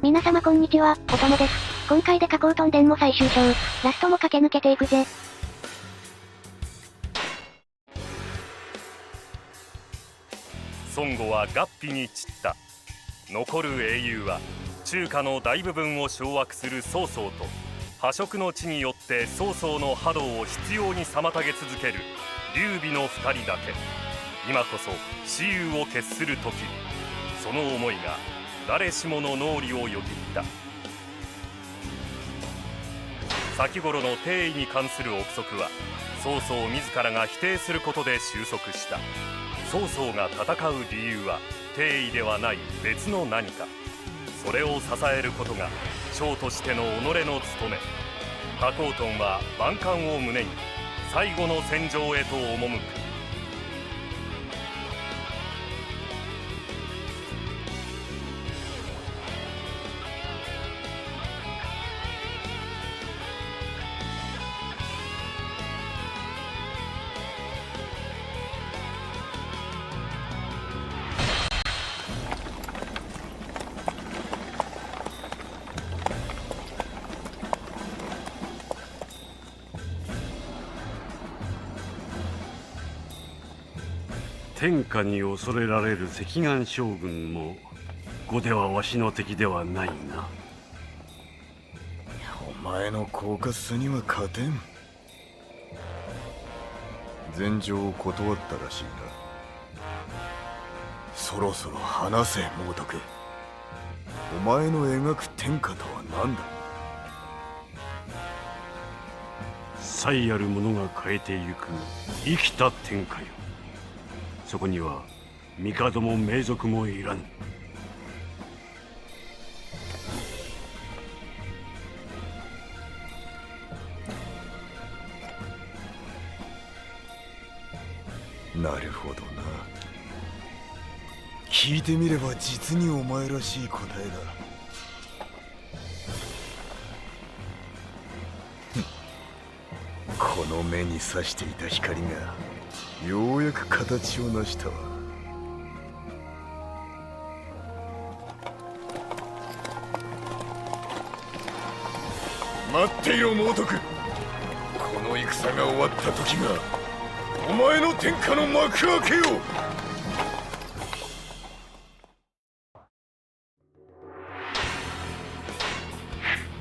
皆様こんにちは、おともです。今回で加工トンデンも最終章、ラストも駆け抜けていくぜ。孫悟は合皮に散った。残る英雄は中華の大部分を掌握する曹操と破色の地によって曹操の波動を執拗に妨げ続ける劉備の2人だけ。今こそ雌雄を決する時。その思いが誰しもの脳裏をよぎった。先頃の帝位に関する憶測は曹操自らが否定することで収束した。曹操が戦う理由は帝位ではない別の何か。それを支えることが将としての己の務め。加工トンは万感を胸に最後の戦場へと赴く。天下に恐れられる赤眼将軍も後ではわしの敵ではないな。お前の狡猾さには勝てん。前情を断ったらしいな。そろそろ話せ猛徳。お前の描く天下とは何だ。才ある者が変えてゆく生きた天下よ。そこには帝も名族もいらぬ。なるほどな。聞いてみれば実にお前らしい答えだ。この目に差していた光がようやく形を成したわ。待っていろ猛徳。この戦が終わった時がお前の天下の幕開けよ。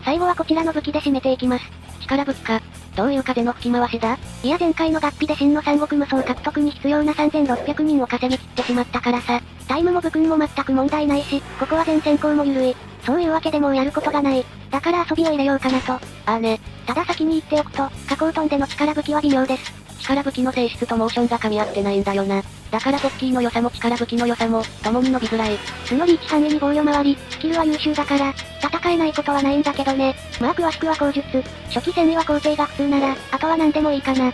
最後はこちらの武器で締めていきます。力武器か。どういう風の吹き回しだ？いや前回の合皮で真の三国無双獲得に必要な3600人を稼ぎ切ってしまったからさ。タイムも武勲も全く問題ないし、ここは全戦功も緩い。そういうわけでもうやることがない。だから遊びを入れようかなと。ああね。ただ先に言っておくと、加工トンでの力武器は微妙です。力武器の性質とモーションが噛み合ってないんだよな。だからポッキーの良さも力武器の良さも、共に伸びづらい。角リーチ範囲に防御回り、スキルは優秀だから、戦えないことはないんだけどね。まあ詳しくは口述。初期戦意は工程が普通なら、あとは何でもいいかな。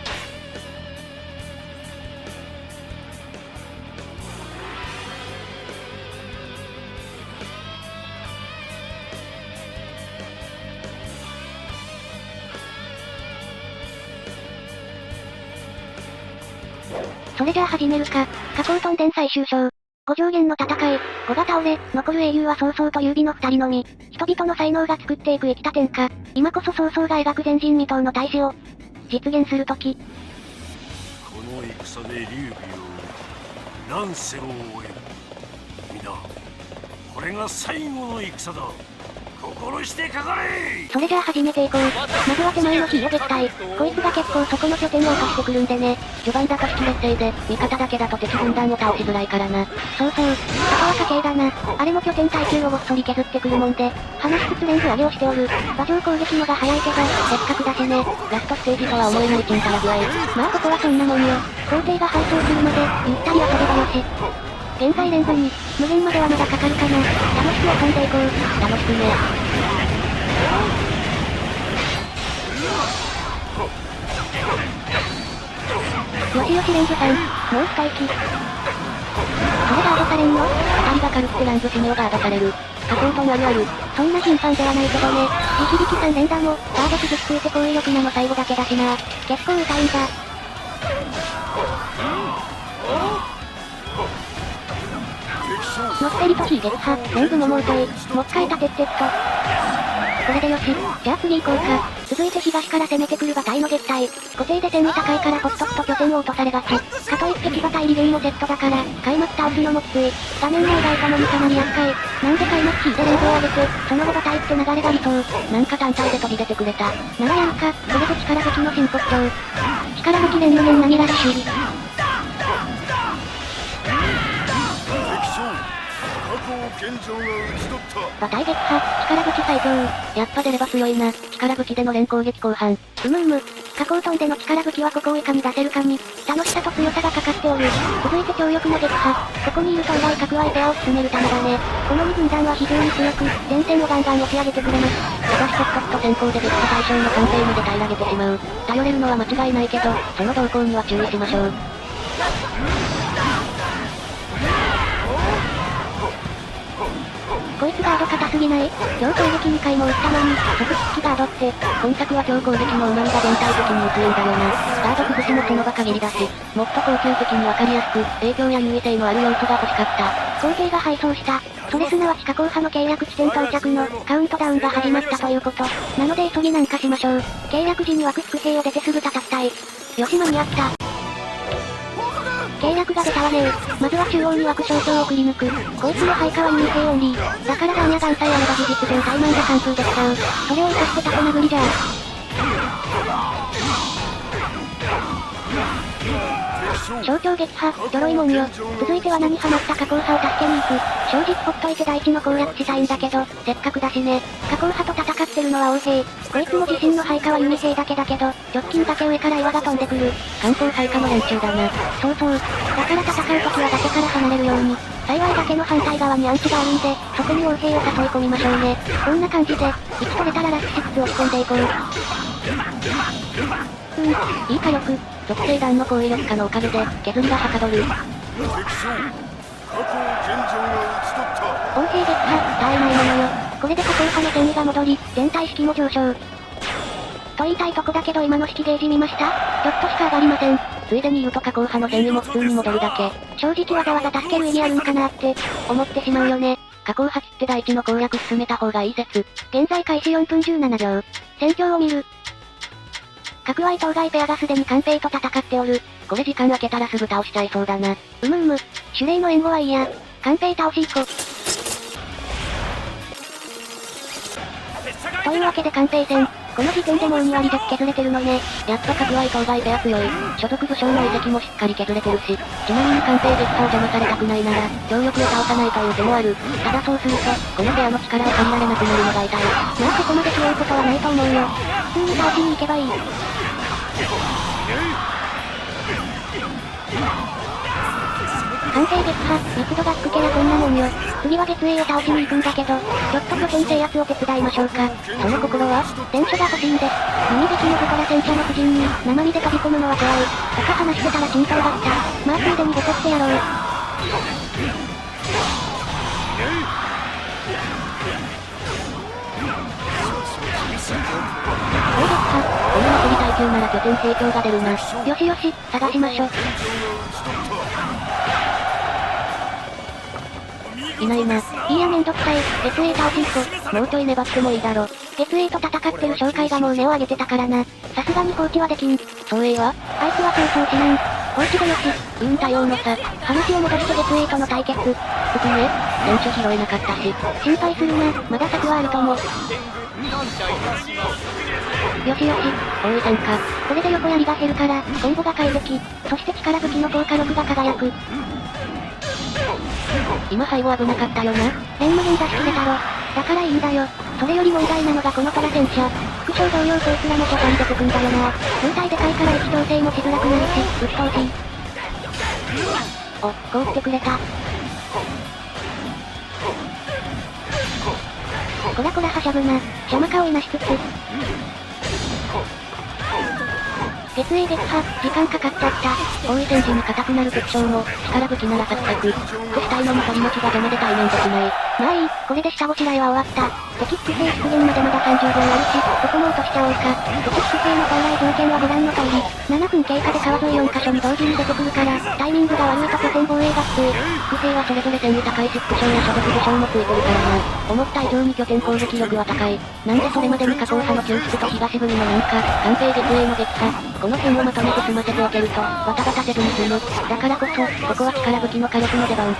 それじゃあ始めるか。加工トンデン最終章。五上限の戦い。五が倒れ、残る英雄は曹操と劉備の二人のみ。人々の才能が作っていく生きた天下。今こそ曹操が描く前人未到の大志を実現するとき。この戦で劉備を乱世を終える。皆、これが最後の戦だ。心してかかれ。それじゃあ始めていこう。まずは手前の火を撃退。こいつが結構そこの拠点を侵してくるんでね。序盤だと引き劣勢で、味方だけだと敵軍団を倒しづらいからな。そうそう。あとは家系だな。あれも拠点耐久をごっそり削ってくるもんで、話しつつレンズ上げをしておる。馬上攻撃のが早いけど、せっかくだしね。ラストステージとは思えないちんたら具合。まあここはそんなもんよ。皇帝が敗走するまで、ゆったり遊べばよし。現在レンズに、無限まではまだかかるかな。楽しく遊んでいこう。楽しくね。よしよしレンズさん、もう一息。それガードされんの？当たりが軽くてランズ締めをガードされる。加工トンあるある。そんな頻繁ではないけどね。地響き3連打も、ガード傷ついて攻撃力なの最後だけだしな。結構痛いんだ。敵ノスペリと非撃破、全部の猛威、もっかいたてってっと。これでよし。じゃあ次行こうか。続いて東から攻めてくる馬体の撃退。固定で戦意高いからほっとくと拠点を落とされがち。かといって騎馬体利減もセットだから、開幕倒すのもきつい。画面内外ともにかなり厄介。なんで開幕引いてレンズを上げて、その後馬体って流れが理想。なんか単体で飛び出てくれた。ならやんか、これで力武器の真骨頂。力武器連の面何ららしい。馬体撃破、力武器最強。やっぱ出れば強いな。力武器での連攻撃後半。下降トンでの力武器はここをいかに出せるかに、楽しさと強さがかかっておる。続いて強力な撃破。ここにいる東大角愛ペアを進めるためだね。この2軍団は非常に強く、前線をガンガン押し上げてくれます。ただしとっとくと先行で撃破対象の完成まで平らげてしまう。頼れるのは間違いないけど、その動向には注意しましょう。こいつガード硬すぎない？超攻撃2回も打ったのに、即突きガードって、今作は超攻撃の旨味が全体的に薄いんだよな。ガード崩しもその場限りだし、もっと高級的にわかりやすく、影響や優位性のある要素が欲しかった。皇帝が敗走した。それすなわち下降派の計略地点到着のカウントダウンが始まったということ。なので急ぎなんかしましょう。計略時に枠伏兵を出てすぐ叩きたい。よし間に合った。計略が出たわねー。まずは中央に枠象徴をくり抜く。こいつの配下は優位性オンリー。だから弾や弾さえあれば事実上怠慢で完封できちゃう。それを生かしてタコ殴りじゃ象徴撃破、鎧もんよ。続いては何ハマった下降派を助けに行く。正直ほっといて第一の攻略したいんだけど、せっかくだしね。下降派と戦ってるのは王兵。こいつも自身の配下は弓兵だけだけど、直近だけ上から岩が飛んでくる。観光配下の連中だな。そうそう。だから戦う時は崖から離れるように。幸い崖の反対側にアンチがあるんで、そこに王兵を誘い込みましょうね。こんな感じで、位置取れたらラッシュ6を仕込んでいこう。いい火力。属性弾の攻撃力化のおかげで、削りがはかどる。王兵撃破、絶えないものよ。これで下降派の戦意が戻り、全体式も上昇。と言いたいとこだけど今の式ゲージ見ました？ちょっとしか上がりません。ついでに言うと下降派の戦意も普通に戻るだけ。正直わざわざ助ける意味あるんかなって、思ってしまうよね。下降派切って第一の攻略進めた方がいい説。現在開始4分17秒。戦況を見る。角愛当該ペアがすでに官兵と戦っておる。これ時間空けたらすぐ倒しちゃいそうだな。守霊の援護はいいや。官兵倒し行こう。というわけで官兵戦。この時点でもう2割弱削れてるのね。やっぱ角愛当該ペア強い。所属武将の遺跡もしっかり削れてるし。ちなみに官兵撃破を邪魔されたくないなら、強力を倒さないという手もある。ただそうすると、このペアの力を借りられなくなるのが痛い。まあそこまで強いことはないと思うよ。普通に倒しに行けばいい。完成撃破、密度が低けりゃこんなもんよ。次は月影を倒しに行くんだけど、ちょっと拠点制圧を手伝いましょうか。その心は、戦車が欲しいんです。右引きのズトラ戦車の夫人に、生身で飛び込むのは怖い。他話してたら心臓だった。まあついでにボコってやろう。攻撃派、この残り耐久なら拠点成長が出るな。よしよし、探しましょ。いないな。いいやめんどくさい。月影倒し行こう。もうちょい粘ってもいいだろ。月影と戦ってる紹介がもう根を上げてたからな。さすがに放置はできん。そうはあいつはそうそうしない。放置でよし。多様の差。話を戻して月影との対決。特ね、連所拾えなかったし。心配するな。まだ策はあると思う。よしよし、王位戦か。これで横槍が減るから、コンボが快適。そして力武器の効果力が輝く。今背後危なかったよな。連無限出し切れたろ。だからいいんだよ。それより問題なのがこのトラ戦車。副将同様こいつらも初回出てくんだよな。本体でかいから位置調整もしづらくなるし、鬱陶しい。お、こうってくれた。こらこらはしゃぶな。シャマカをいなしつつ。月影撃破、時間かかっちゃった。王位戦時に硬くなる敵将も、力武器ならサクサク。駆したいのに取り持ちが邪魔で対面できない。まあいい、これで下ごしらえは終わった。敵複製出現までまだ30秒あるし、ここも落としちゃおうか。敵複製の到来条件はご覧の通り、7分経過で川沿い4カ所に同時に出てくるから、タイミングが悪いと拠点防衛が必複製はそれぞれ戦に高いし副将や所属武将もついてるからな。思った以上に拠点攻撃力は高い。なんでそれまでに加工派の救出と東組のなんか、完成撃への撃破、この辺をまとめて済ませておけると、バタバタせずに済む。だからこそ、ここは力武器の火力の出番。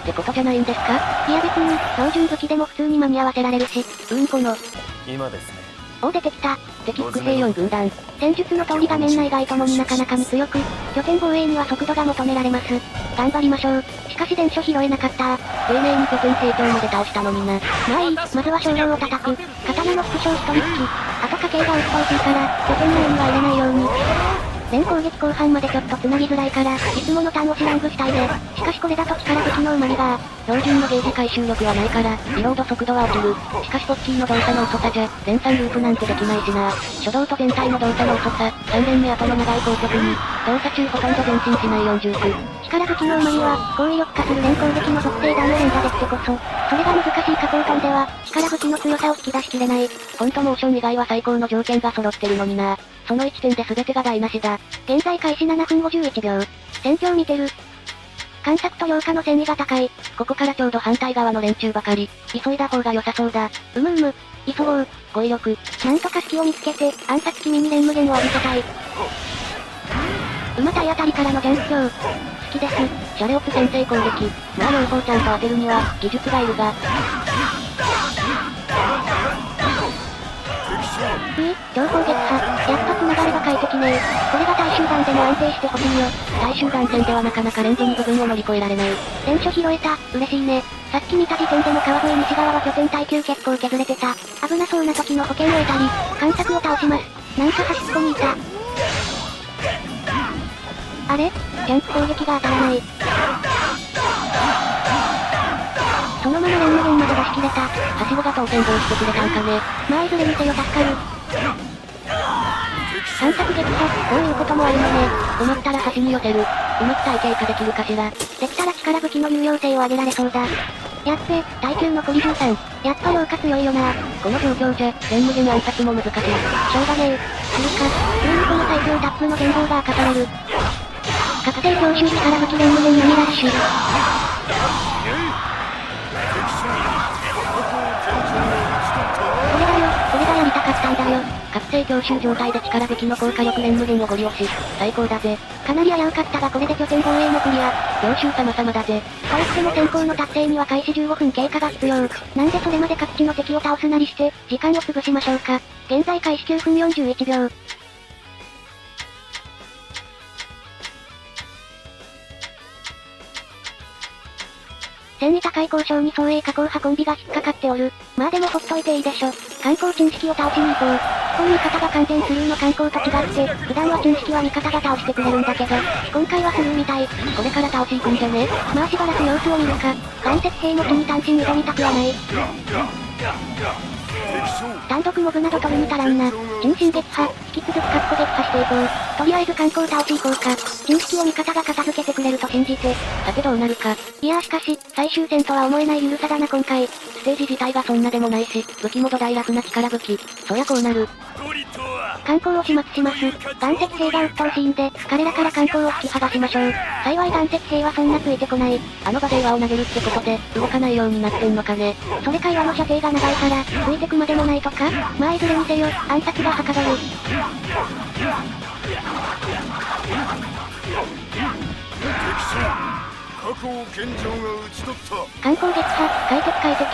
ってことじゃないんですか？いや別に、標準武器でも普通に間に合わせられるし、この。今ですね。お、出てきた。敵複製4軍団。戦術の通り画面内外ともになかなかに強く、拠点防衛には速度が求められます。頑張りましょう。しかし伝書拾えなかった。丁寧に拠点成長まで倒したのにな。まあいい、まずは少量を叩く。刀の副将一人付き。あと家系が鬱陶しいから、拠点内には入れないように。全攻撃後半までちょっと繋ぎづらいから、いつものターンをシラングしたいね。しかしこれだと力的のうまみが、標準のゲージ回収力はないから、リロード速度は落ちる。しかしポッキーの動作の遅さじゃ、連3ループなんてできないしな。初動と全体の動作の遅さ、3連目後の長い硬直に、動作中ほとんど前進しない40区。力武器のうまみは、攻威力化する連攻撃の属性弾の連打できてこそ、それが難しい加工トンでは、力武器の強さを引き出しきれない。フォントモーション以外は最高の条件が揃ってるのにな。その1点で全てが台無しだ。現在開始7分51秒。戦況見てる。観察と良化の戦意が高い。ここからちょうど反対側の連中ばかり。急いだ方が良さそうだ。急ごう。語彙力。なんとか隙を見つけて、暗殺君に連無限を浴びせたい。馬体あたりからのジャンプ強。好きです。シャレオプ先制攻撃。まあ両方ちゃんと当てるには、技術がいるが。強攻撃破。やっぱ繋がれば快適ね。これが大集団でも安定してほしいよ。大集団戦ではなかなか連部に部分を乗り越えられない。連所拾えた。嬉しいね。さっき見た時点でも川沿い西側は拠点耐久結構削れてた。危なそうな時の保険を得たり、観察を倒します。なんか端っこにいた。あれ？ジャンプ攻撃が当たらない。そのまま連無限まで出し切れた。はしごが当選防してくれたんかね。まあいずれにせよ助かる。観察撃破、こういうこともあるのね。思ったら端に寄せる。うまく体系化できるかしら。できたら力武器の有用性を上げられそうだ。やっべ、耐久残り13。やっぱ強化強いよな。この状況じゃ、連無限暗殺も難しい。しょうがねえ。するか。ついにこの最強タップの全貌が明かされる。覚醒強襲力武器連無限闇ラッシュ。これがやりたかったんだよ。覚醒強襲状態で力武器の効果力連無限をゴリ押し。最高だぜ。かなり危うかったがこれで拠点防衛もクリア。強襲様々だぜ。といっても先行の達成には開始15分経過が必要。なんでそれまで各地の敵を倒すなりして、時間を潰しましょうか。現在開始9分41秒。戦意高い交渉に総鋭加工派コンビが引っかかっておる。まあでもほっといていいでしょ。観光珍式を倒しに行こう。この味方が完全スルーの観光と違って、普段は珍式は味方が倒してくれるんだけど、今回はスルーみたい。これから倒し行くんじゃね？まあしばらく様子を見るか。岩石兵の地に単身挑みたくはない。単独モブなど取るに足らんな。珍進撃破、引き続きカッコ撃破していこう。とりあえず観光倒し行こうか。珍式を味方が片付けてくれると信じて。さてどうなるか。いやーしかし、最終戦とは思えない緩さだな今回。ステージ自体がそんなでもないし、武器も土台ラフな力武器。そりゃこうなる。観光を始末します。岩石兵が鬱陶しいんで、彼らから観光を引き剥がしましょう。幸い岩石兵はそんなついてこない。あの場で岩を投げるってことで、動かないようになってんのかね。それか岩の射程が長いから、ついてくまでもないとか。まあいずれにせよ、暗殺がはかどる。観光撃破、快適。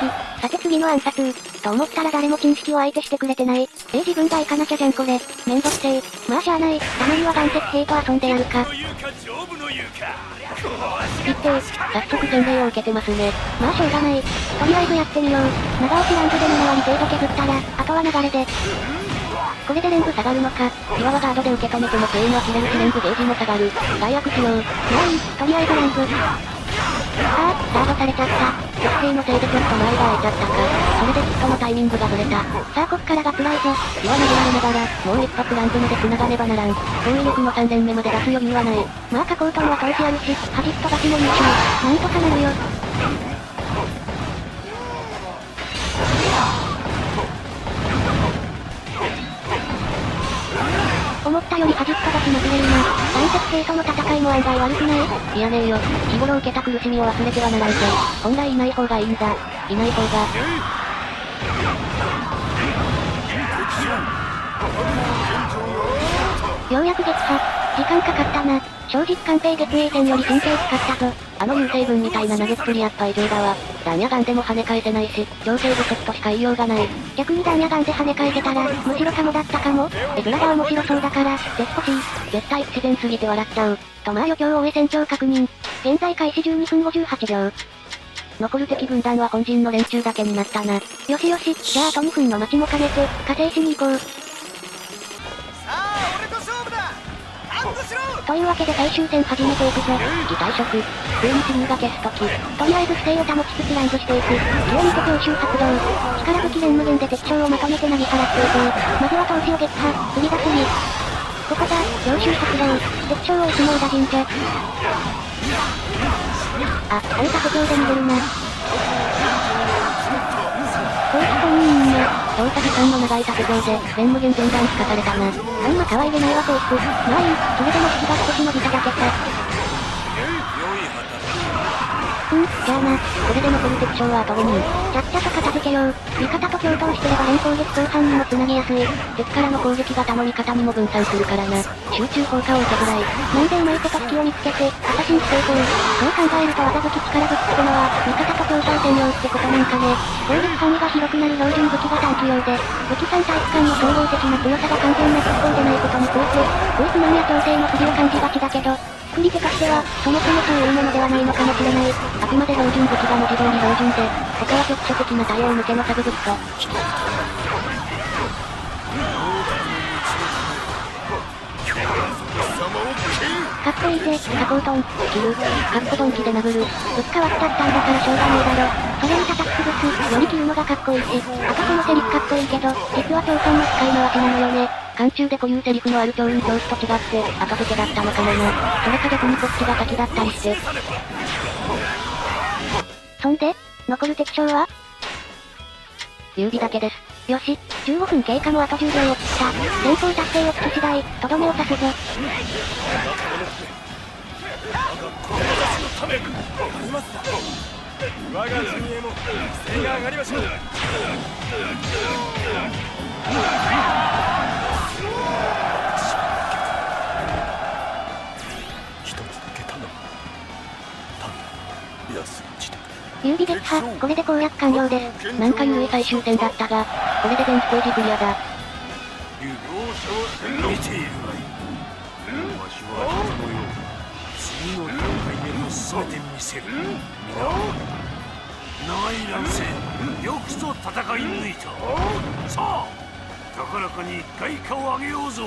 さて次の暗殺。と思ったら誰も珍式を相手してくれてない。自分が行かなきゃじゃんこれ。めんどくせえ。まあしゃあない。たまには岩石兵と遊んでやるか。一定、早速洗礼を受けてますね。まあしょうがない。とりあえずやってみよう。長押しランプで7割程度削ったら、あとは流れで。これでレンズ下がるのか。岩はガードで受け止めてもチェーンは切れるしレンズゲージも下がる。最悪しよう。まあいい、とりあえずレンズ。ああ、ガードされちゃった。特性のせいでちょっと前が空いちゃったか。それでヒットのタイミングがずれた。さあこっからが辛いぞ。岩投げられながら、もう一発ランプまで繋がねばならん。攻撃力の3連目まで出す余裕はない。まあ加工トンは投資あるし、端っと出しもいいし、なんとかなるよ。思ったより端っこだしまくれるな。残雪兵との戦いも案外悪くない？いやねえよ。日頃受けた苦しみを忘れてはならんけ。本来いない方がいいんだ。いない方が。ようやく撃破。時間かかったな。正直官兵撃衛戦より神経使ったぞ。あの流星群みたいな投げっぷりやっぱ異常だわ。弾やガンでも跳ね返せないし、調整不足としか言いようがない。逆に弾やガンで跳ね返せたら、むしろカモだったかも。絵面が面白そうだから、デスポシー。絶対不自然すぎて笑っちゃう。とまあ余興を終え戦場確認。現在開始12分58秒。残る敵軍団は本陣の連中だけになったな。よしよし、じゃああと2分の待ちも兼ねて、加勢しに行こう。というわけで最終戦始めていくぞ。擬態色。急に死人が消すとき。とりあえず不正を保ちつつ乱舞していく。清見と強襲発動。力武器連無限で敵将をまとめてなぎ払っていこう。まずは投資を撃破。次だ次。ここだ、強襲発動。敵将を撃つのだ神社。あ、置いた補強で逃げるな。こいつ本人ね。調査時間の長い削業で、連無限分断聞かされたな。あんま可愛げないわこいつ。まあいい、それでも引きが少し伸びただけさ。じゃあな、これで残る敵将はあと5人。ちゃっちゃと片付けよう。味方と共闘してれば連攻撃後半にも繋ぎやすい。敵からの攻撃が他の味方にも分散するからな。集中効果を受けづらい。なんでうまいこと隙を見つけて、アサシン成功。そう考えると技武器力武器ってのは、味方と共闘専用ってことなんかね。攻撃範囲が広くなる標準武器が短期用で、武器3タイプ間の総合的な強さが完全な実行でないことについて、こいつなんや調整の不備を感じがちだけど、作り手としては、そもそもそういうものではないのかもしれない。あくまで標準武器が文字通り標準で、他は局所的な対応向けのサブ武器と。かっこいいぜ、加工トン、切る、かっこ本気で殴る、ぶっかわっちゃったんだからしょうがねえだろ。それに叩き潰す、より切るのがかっこいいし、あとそのセリフかっこいいけど、実は長官の使い回しなのよね。艦中で固有セリフのある超運教師と違って、後付けだったのかもな。それか逆にこっちが先だったりして。そんで、残る敵将は劉備だけです。よし、15分経過もあと10秒を切った。戦争達成を聞き次第、とどめを刺すぞ。我が陣営も声が上がりましょう。一つだけ頼む。安い地で。劉備撃破、これで攻略完了です。なんか緩い最終戦だったが、これで全ステージクリアだ。見ているわい。わしはこのよう次の段階へと進めてみせる。皆、長い乱戦、よくぞ戦い抜いた。さあ、高らかに外貨を上げようぞ。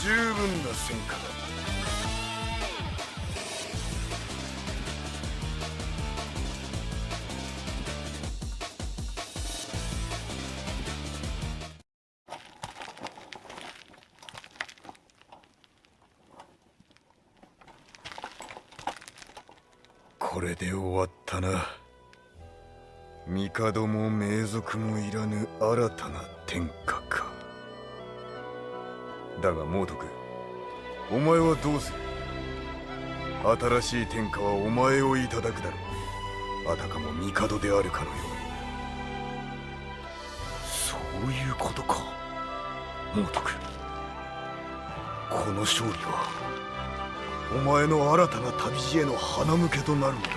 十分な戦果だ。これで終わったな。帝も名族もいらぬ新たな天下か。だが猛徳、お前はどうする？新しい天下はお前をいただくだろう。あたかも帝であるかのように。そういうことか。猛徳、この勝利はお前の新たな旅路への花向けとなるのだな。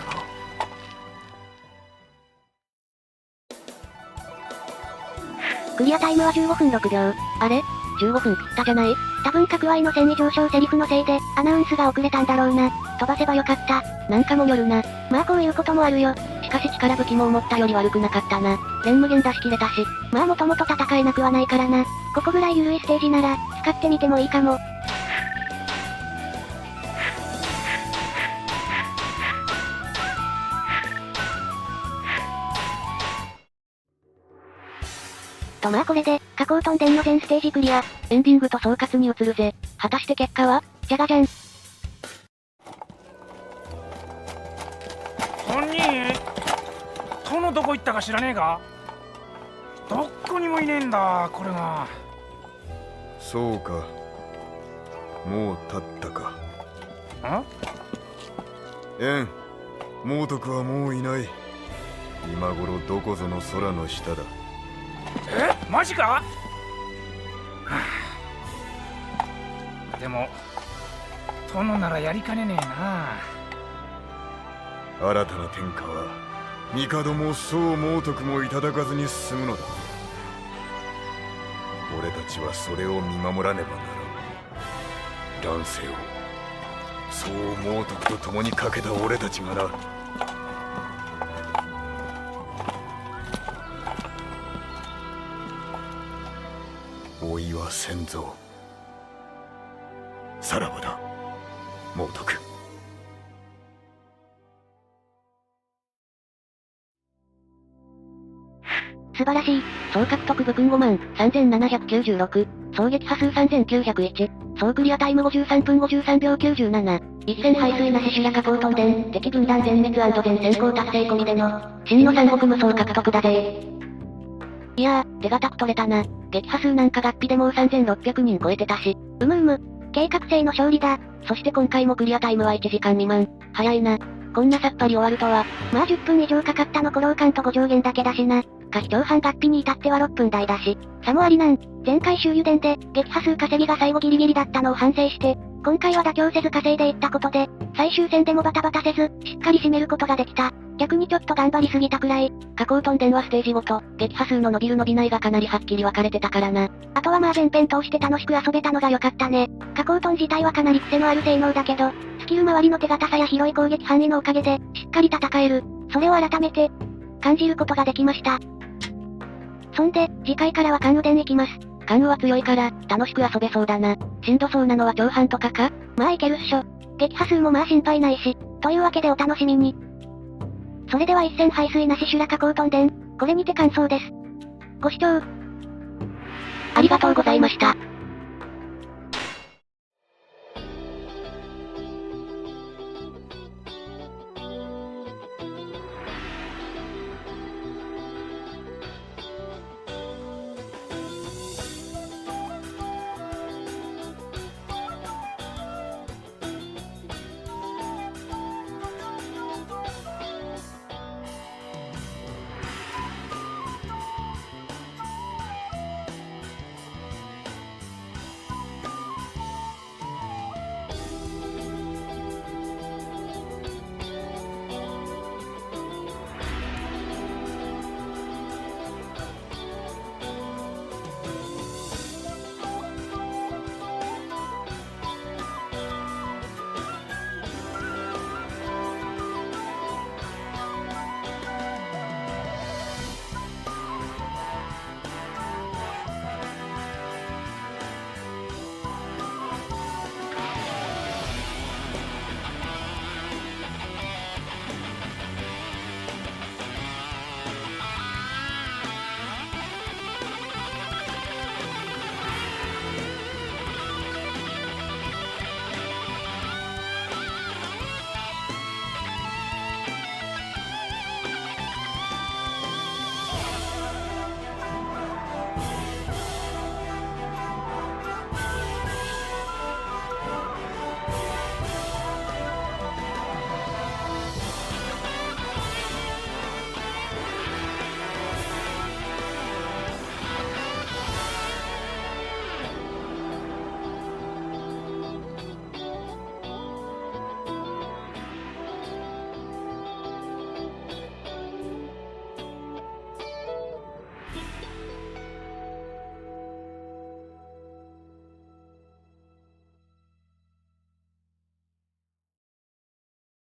クリアタイムは15分6秒。あれ？15分切ったじゃない？多分格合の戦意上昇セリフのせいで、アナウンスが遅れたんだろうな。飛ばせばよかった。なんかもよるな。まあこういうこともあるよ。しかし力武器も思ったより悪くなかったな。連無限出し切れたし。まあもともと戦えなくはないからな。ここぐらい緩いステージなら、使ってみてもいいかも。とまあこれで、加工トン電の全ステージクリア。エンディングと総括に移るぜ。果たして結果は？じゃがじゃん。本人殿どこ行ったか知らねえか？どこにもいねえんだ、これが。そうか。もう立ったか。エン、猛徳はもういない。今頃どこぞの空の下だ。マジか。はあ、でも殿ならやりかねねえな。新たな天下は帝も宋猛徳もいただかずに進むのだ。俺たちはそれを見守らねばならん。乱世を宋猛徳と共にかけた俺たちがな。老いは先祖。さらばだ、猛徳。素晴らしい。総獲得武勲53796、総撃破数3901、総クリアタイム53分53秒97、一戦敗水なし修羅加工東電、敵分断全滅全先行達成込みでの、真の三国無双獲得だぜ。いやー、手堅く取れたな。撃破数なんか合併でもう3600人超えてたし。計画性の勝利だ。そして今回もクリアタイムは1時間未満。早いな。こんなさっぱり終わるとは。まあ10分以上かかったの古老感と5上限だけだしな。可視長半合併に至っては6分台だし。さもありなん。前回終油田で、撃破数稼ぎが最後ギリギリだったのを反省して、今回は妥協せず稼いでいったことで、最終戦でもバタバタせず、しっかり締めることができた。逆にちょっと頑張りすぎたくらい。加工トンデンはステージごと、撃破数の伸びる伸びないがかなりはっきり分かれてたからな。あとはまあ全編通して楽しく遊べたのが良かったね。加工トン自体はかなり癖のある性能だけど、スキル周りの手堅さや広い攻撃範囲のおかげで、しっかり戦える。それを改めて、感じることができました。そんで、次回からは関羽伝行きます。関羽は強いから、楽しく遊べそうだな。しんどそうなのは長半とかか？まあいけるっしょ。撃破数もまあ心配ないし。というわけでお楽しみに。それでは一戦敗水なし修羅加工トンデン、これにて完走です。ご視聴ありがとうございました。